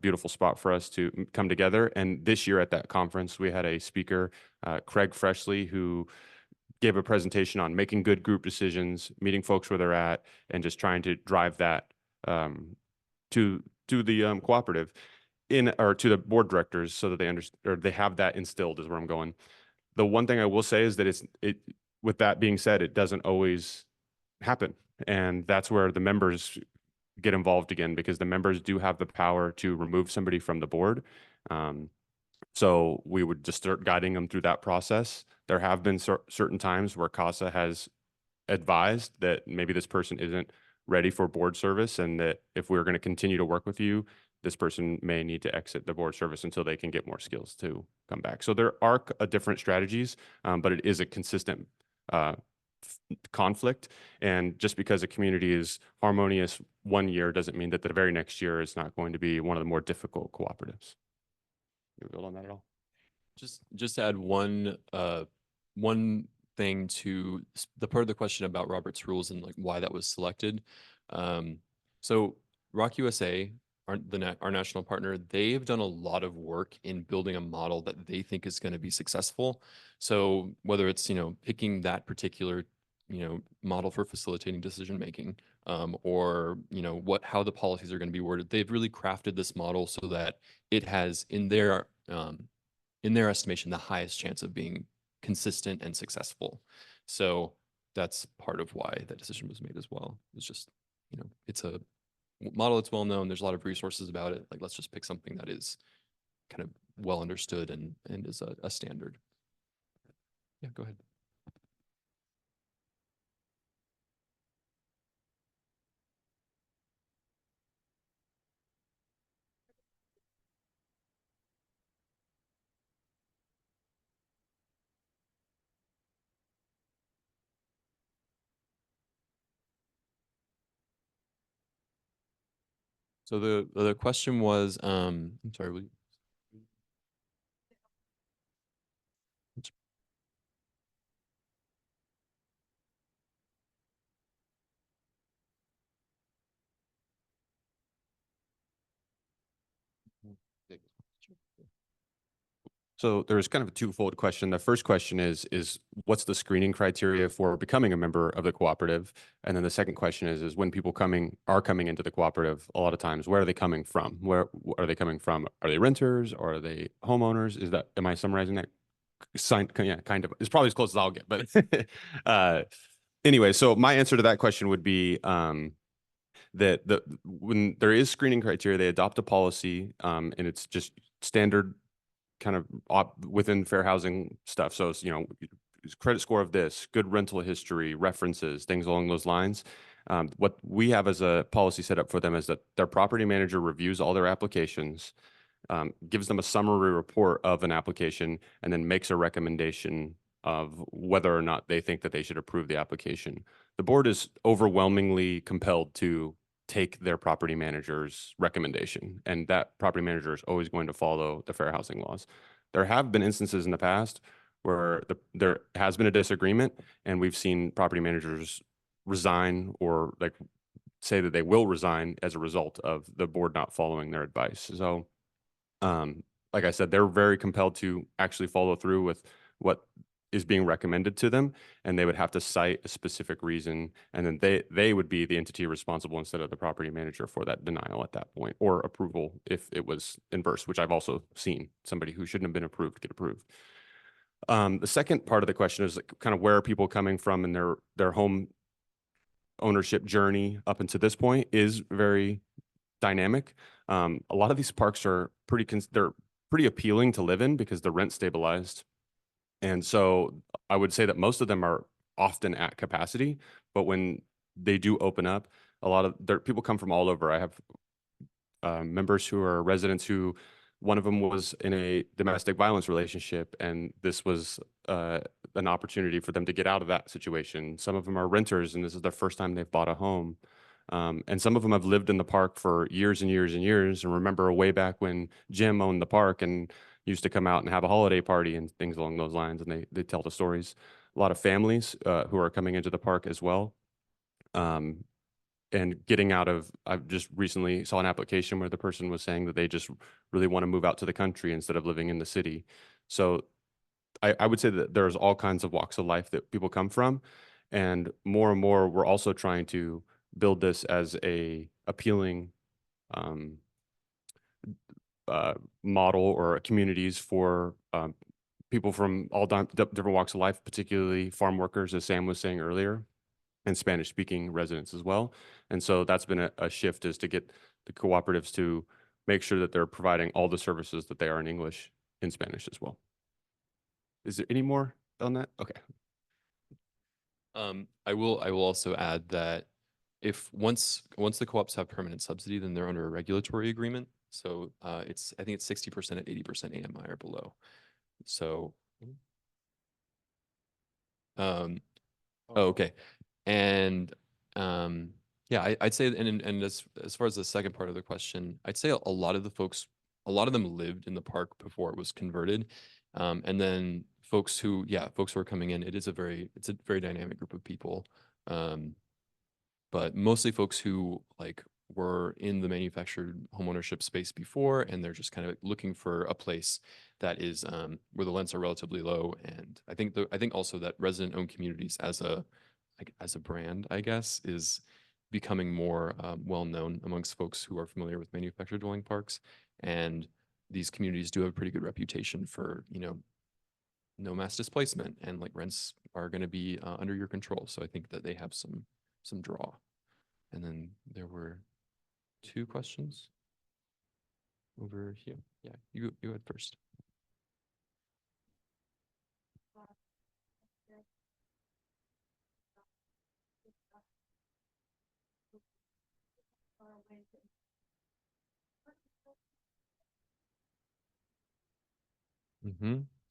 beautiful spot for us to come together. And this year at that conference, we had a speaker, Craig Freshley, who gave a presentation on making good group decisions, meeting folks where they're at, and just trying to drive that to the cooperative or to the board directors so that they understand, or they have that instilled is where I'm going. The one thing I will say is that with that being said, it doesn't always happen. And that's where the members get involved again, because the members do have the power to remove somebody from the board. So we would just start guiding them through that process. There have been certain times where Casa has advised that maybe this person isn't ready for board service, and that if we're going to continue to work with you, this person may need to exit the board service until they can get more skills to come back. So there are different strategies, but it is a consistent conflict. And just because a community is harmonious one year doesn't mean that the very next year is not going to be one of the more difficult cooperatives. You build on that at all? Just to add one thing thing to the part of the question about Robert's rules and like why that was selected. So Rock USA, our national partner, they've done a lot of work in building a model that they think is going to be successful. So whether it's, picking that particular, model for facilitating decision making, or, how the policies are going to be worded, they've really crafted this model so that it has in their estimation, the highest chance of being consistent and successful. So that's part of why that decision was made as well. It's just, it's a model that's well known. There's a lot of resources about it. Like, let's just pick something that is kind of well understood and is a standard. Yeah, go ahead. So the question was, I'm sorry, So there's kind of a twofold question. The first question is what's the screening criteria for becoming a member of the cooperative? And then the second question is when people are coming into the cooperative, a lot of times, where are they coming from? Where are they coming from? Are they renters or are they homeowners? Am I summarizing that? Yeah, kind of. It's probably as close as I'll get, but anyway, so my answer to that question would be that when there is screening criteria, they adopt a policy, and it's just standard kind of within fair housing stuff. So it's, credit score of this, good rental history, references, things along those lines. What we have as a policy set up for them is that their property manager reviews all their applications, gives them a summary report of an application, and then makes a recommendation of whether or not they think that they should approve the application. The board is overwhelmingly compelled to take their property manager's recommendation, and that property manager is always going to follow the fair housing laws. There have been instances in the past where there has been a disagreement, and we've seen property managers resign or like say that they will resign as a result of the board not following their advice. So, like I said, they're very compelled to actually follow through with what is being recommended to them, and they would have to cite a specific reason, and then they would be the entity responsible instead of the property manager for that denial at that point, or approval if it was inverse, which I've also seen somebody who shouldn't have been approved get approved. The second part of the question is like, kind of where are people coming from in their home ownership journey up until this point is very dynamic. A lot of these parks are they're pretty appealing to live in because the rent stabilized. And so I would say that most of them are often at capacity, but when they do open up, a lot of people come from all over. I have members who are residents who one of them was in a domestic violence relationship, and this was an opportunity for them to get out of that situation. Some of them are renters, and this is their first time they've bought a home. And some of them have lived in the park for years and years and years, and remember way back when Jim owned the park and used to come out and have a holiday party and things along those lines, and they tell the stories. A lot of families who are coming into the park as well. And getting out of, I've just recently saw an application where the person was saying that they just really want to move out to the country instead of living in the city. So I would say that there's all kinds of walks of life that people come from. And more we're also trying to build this as a appealing model or communities for people from all different walks of life, particularly farm workers, as Sam was saying earlier, and Spanish-speaking residents as well. And so that's been a shift, is to get the cooperatives to make sure that they're providing all the services that they are in English in Spanish as well. Is there any more on that? Okay. I will also add that if once the co-ops have permanent subsidy, then they're under a regulatory agreement. So I think it's 60% at 80% AMI or below. So okay. And yeah, I'd say, and as far as the second part of the question, I'd say a lot of them lived in the park before it was converted. And then folks who are coming in. It's a very dynamic group of people. But mostly folks who like were in the manufactured homeownership space before, and they're just kind of looking for a place that is where the rents are relatively low. And I think also that resident-owned communities as a brand, I guess, is becoming more well-known amongst folks who are familiar with manufactured dwelling parks. And these communities do have a pretty good reputation for, no mass displacement, and like rents are going to be under your control. So I think that they have some draw. And then there were 2 questions over here. Yeah, you had first.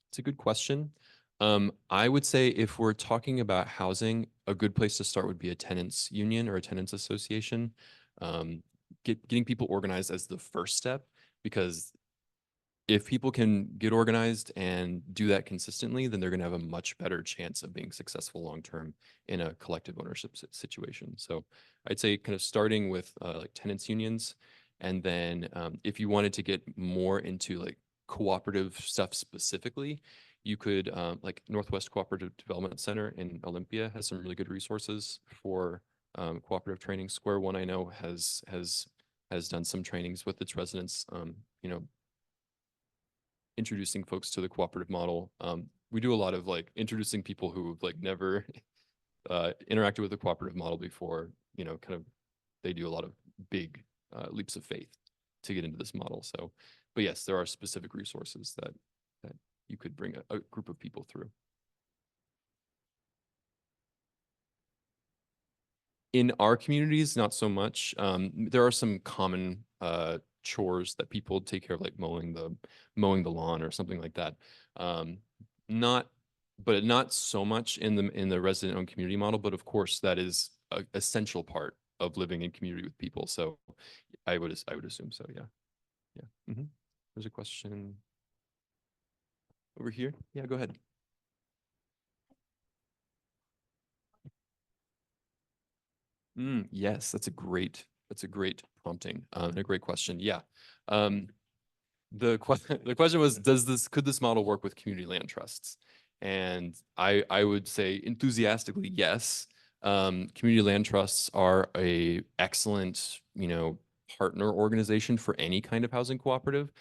It's a good question. I would say if we're talking about housing, a good place to start would be a tenants union or a tenants association. Getting people organized as the first step, because if people can get organized and do that consistently, then they're going to have a much better chance of being successful long-term in a collective ownership situation. So I'd say kind of starting with like tenants unions. And then if you wanted to get more into like cooperative stuff specifically, you could like Northwest Cooperative Development Center in Olympia has some really good resources for cooperative training. Square One, I know, has done some trainings with its residents, introducing folks to the cooperative model. We do a lot of like introducing people who've like never interacted with the cooperative model before, kind of, they do a lot of big leaps of faith to get into this model. So, but yes, there are specific resources that you could bring a group of people through. In our communities, not so much. There are some common chores that people take care of, like mowing the lawn or something like that. Not so much in the resident-owned community model, but of course that is an essential part of living in community with people. So I would assume so. Yeah. There's a question over here. Yeah, go ahead. Yes, that's a great prompting and a great question. Yeah. The question was, could this model work with community land trusts? And I would say enthusiastically, yes. Community land trusts are a excellent, partner organization for any kind of housing cooperative,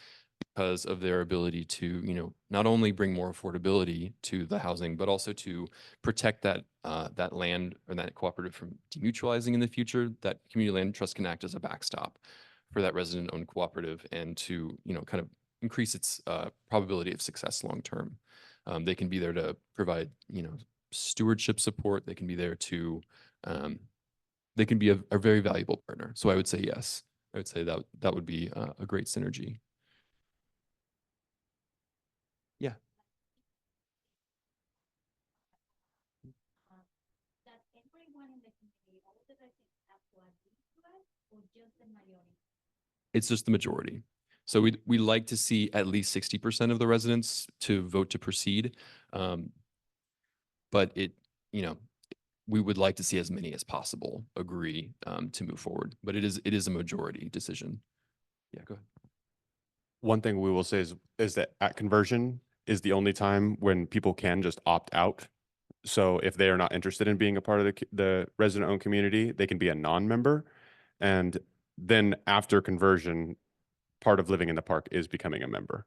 because of their ability to, not only bring more affordability to the housing, but also to protect that land or that cooperative from demutualizing in the future. That community land trust can act as a backstop for that resident-owned cooperative, and to, kind of increase its probability of success long term. They can be there to provide, stewardship support. They can be there to, they can be a very valuable partner. So I would say yes. I would say that would be a great synergy. Yeah. Does everyone in the community hold it as an F1 or just the majority? It's just the majority. So we like to see at least 60% of the residents to vote to proceed. But we would like to see as many as possible agree to move forward. But it is a majority decision. Yeah, go ahead. One thing we will say is that at conversion is the only time when people can just opt out. So if they are not interested in being a part of the resident-owned community, they can be a non-member. And then after conversion, part of living in the park is becoming a member.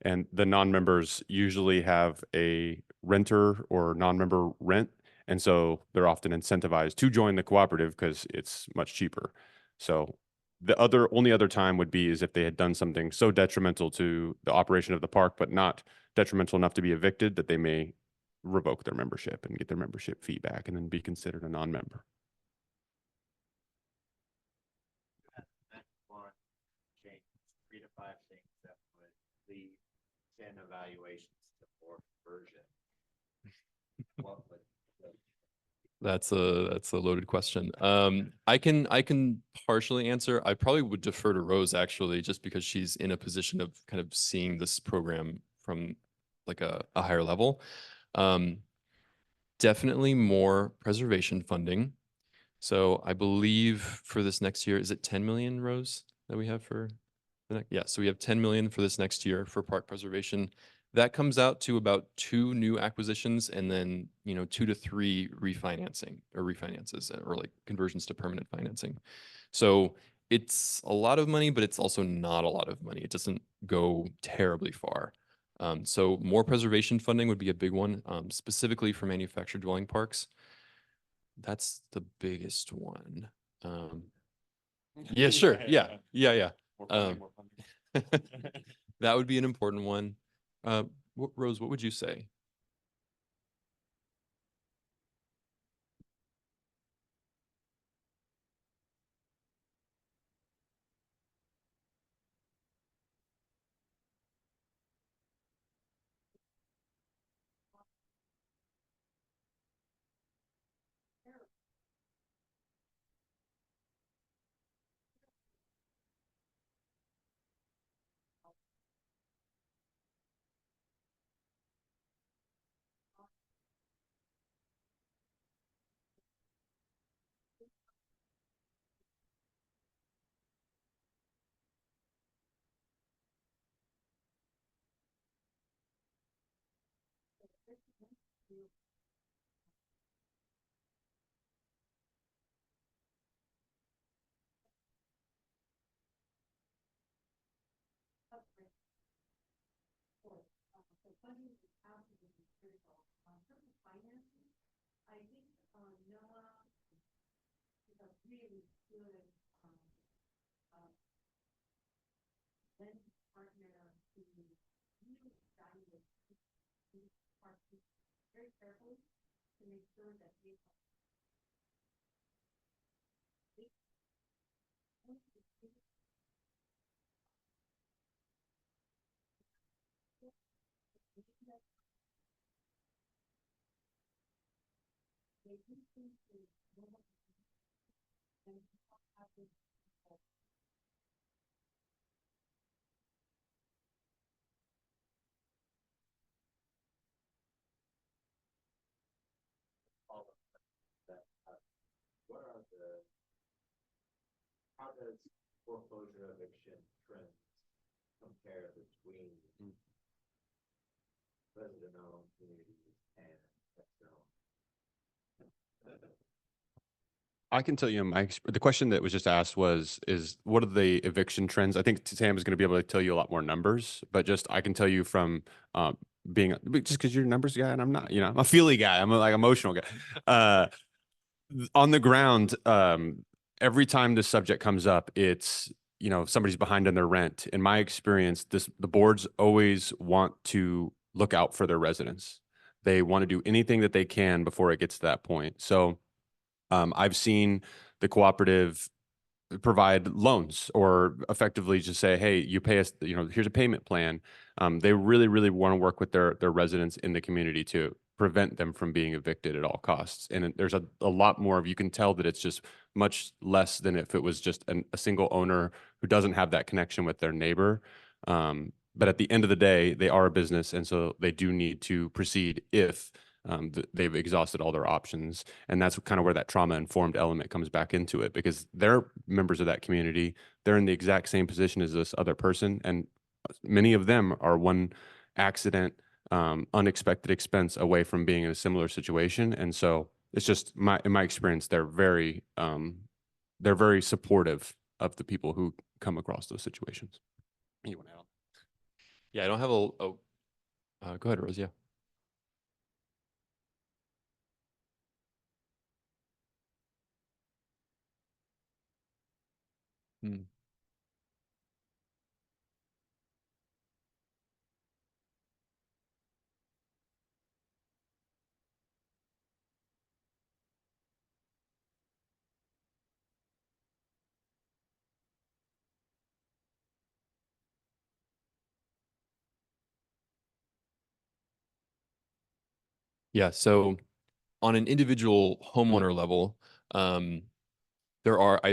And the non-members usually have a renter or non-member rent. And so they're often incentivized to join the cooperative because it's much cheaper. So the only other time would be is if they had done something so detrimental to the operation of the park, but not detrimental enough to be evicted, that they may revoke their membership and get their membership fee back and then be considered a non-member. Change 3 to 5 things that would lead 10 evaluations to more conversion. That's a loaded question. I can partially answer. I probably would defer to Rose, actually, just because she's in a position of kind of seeing this program from like a higher level. Definitely more preservation funding. So I believe for this next year, is it 10 million, Rose, that we have for the next? Yeah, so we have 10 million for this next year for park preservation. That comes out to about 2 new acquisitions and then, 2 to 3 refinances or like conversions to permanent financing. So it's a lot of money, but it's also not a lot of money. It doesn't go terribly far. So more preservation funding would be a big one, specifically for manufactured dwelling parks. That's the biggest one. Yeah, sure. Yeah. More Um, funding, more funding. That would be an important one. Rose, what would you say? I think, Noah is a really good, lending partner who really evaluates these parts very carefully to make sure that they all of that. What are the, how does foreclosure eviction trends compare between resident-owned communities and external? I can tell you the question that was just asked is what are the eviction trends? I think Sam is going to be able to tell you a lot more numbers, but just I can tell you from being just because you're a numbers guy and I'm not, I'm a feely guy, I'm a like emotional guy. On the ground, every time this subject comes up, it's somebody's behind on their rent. In my experience, the boards always want to look out for their residents. They want to do anything that they can before it gets to that point. So I've seen the cooperative provide loans or effectively just say, hey, you pay us, here's a payment plan. They really, really want to work with their residents in the community to prevent them from being evicted at all costs. And there's a lot more of, you can tell that it's just much less than if it was just a single owner who doesn't have that connection with their neighbor. But at the end of the day, they are a business. And so they do need to proceed if they've exhausted all their options. And that's kind of where that trauma informed element comes back into it, because they're members of that community. They're in the exact same position as this other person. And many of them are one accident, unexpected expense away from being in a similar situation. And so it's just in my experience, they're very supportive of the people who come across those situations. You want to add on? Yeah, I don't have go ahead, Rose. Yeah. Hmm. Yeah, so on an individual homeowner level, I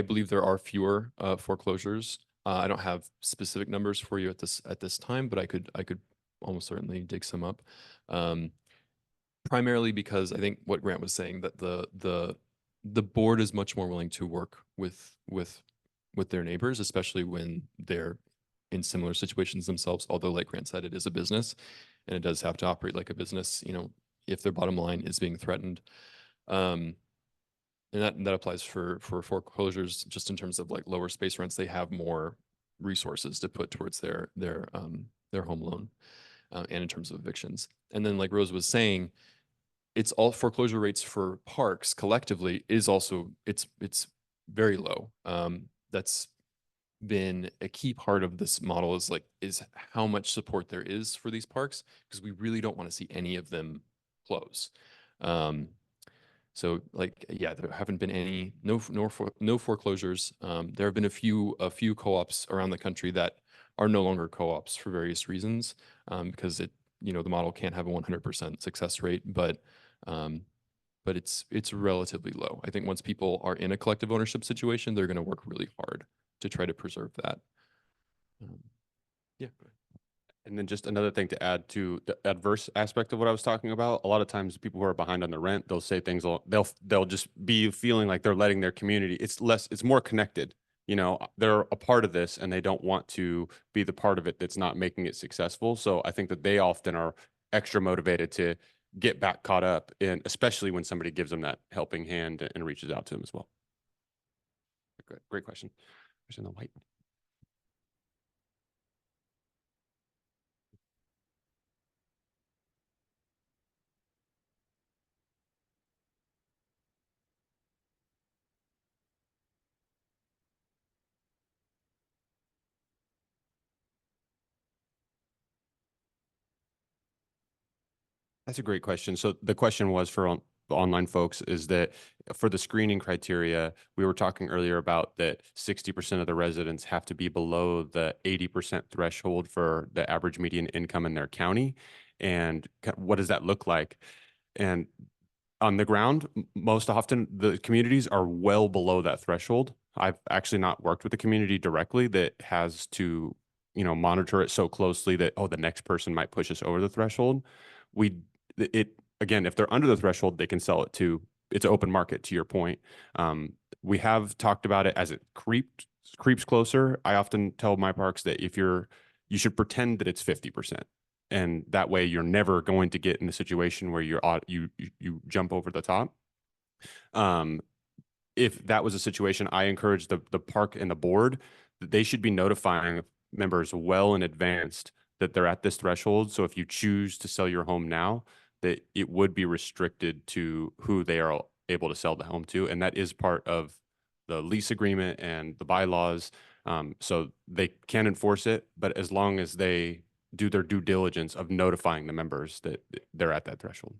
believe there are fewer foreclosures. I don't have specific numbers for you at this time, but I could almost certainly dig some up. Primarily because I think what Grant was saying, that the board is much more willing to work with their neighbors, especially when they're in similar situations themselves. Although, like Grant said, it is a business and it does have to operate like a business, if their bottom line is being threatened. And that applies for foreclosures, just in terms of like lower space rents. They have more resources to put towards their home loan, and in terms of evictions. And then, like Rose was saying, it's all foreclosure rates for parks collectively is also it's very low. That's been a key part of this model, is how much support there is for these parks, because we really don't want to see any of them close. So like, yeah, there haven't been any, no foreclosures. There have been a few co-ops around the country that are no longer co-ops for various reasons, because the model can't have a 100% success rate, but it's relatively low. I think once people are in a collective ownership situation, they're going to work really hard to try to preserve that. Yeah. Go ahead. And then just another thing to add to the adverse aspect of what I was talking about. A lot of times people who are behind on the rent, they'll say things, they'll just be feeling like they're letting their community. It's more connected. They're a part of this and they don't want to be the part of it that's not making it successful. So I think that they often are extra motivated to get back caught up, and especially when somebody gives them that helping hand and reaches out to them as well. Great question. Who's in the white? That's a great question. So the question was for the online folks, is that for the screening criteria, we were talking earlier about that 60% of the residents have to be below the 80% threshold for the average median income in their county. And what does that look like? And on the ground, most often the communities are well below that threshold. I've actually not worked with a community directly that has to, monitor it so closely that, the next person might push us over the threshold. Again, if they're under the threshold, they can sell it to, it's an open market, to your point. We have talked about it as it creeps closer. I often tell my parks that you should pretend that it's 50%. And that way you're never going to get in the situation where you jump over the top. If that was a situation, I encourage the park and the board that they should be notifying members well in advance that they're at this threshold. So if you choose to sell your home now, that it would be restricted to who they are able to sell the home to. And that is part of the lease agreement and the bylaws. So they can enforce it, but as long as they do their due diligence of notifying the members that they're at that threshold.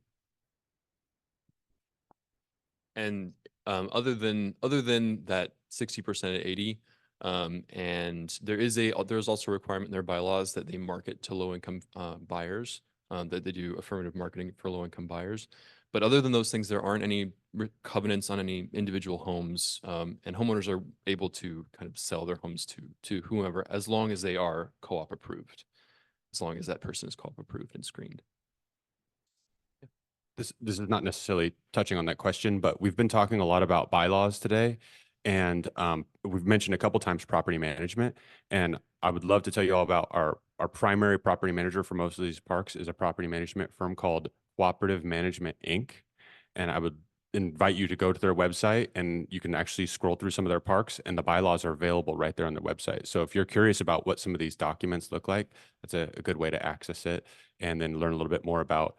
And other than that 60% at 80, and there's also a requirement in their bylaws that they market to low income buyers, that they do affirmative marketing for low income buyers. But other than those things, there aren't any covenants on any individual homes, and homeowners are able to kind of sell their homes to whomever, as long as they are co-op approved, as long as that person is co-op approved and screened. This is not necessarily touching on that question, but we've been talking a lot about bylaws today, and we've mentioned a couple times property management. And I would love to tell you all about our primary property manager for most of these parks is a property management firm called Cooperative Management Inc. And I would invite you to go to their website, and you can actually scroll through some of their parks, and the bylaws are available right there on their website. So if you're curious about what some of these documents look like, that's a good way to access it, and then learn a little bit more about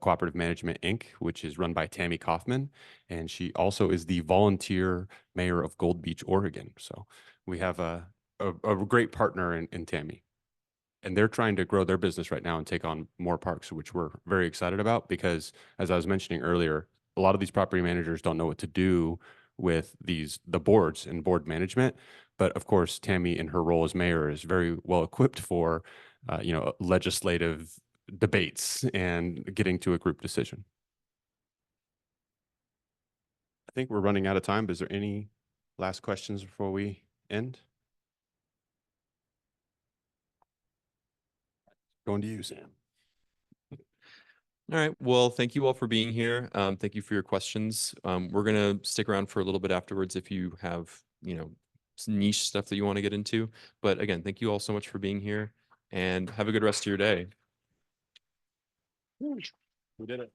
Cooperative Management Inc., which is run by Tammy Kaufman, and she also is the volunteer mayor of Gold Beach, Oregon. So we have a great partner in Tammy, and they're trying to grow their business right now and take on more parks, which we're very excited about, because as I was mentioning earlier, a lot of these property managers don't know what to do with the boards and board management. But of course, Tammy, in her role as mayor, is very well equipped for legislative debates and getting to a group decision. I think we're running out of time, but is there any last questions before we end? Going to you, Sam. All right. Well, thank you all for being here. Thank you for your questions. We're gonna stick around for a little bit afterwards if you have, some niche stuff that you want to get into. But again, thank you all so much for being here and have a good rest of your day. We did it.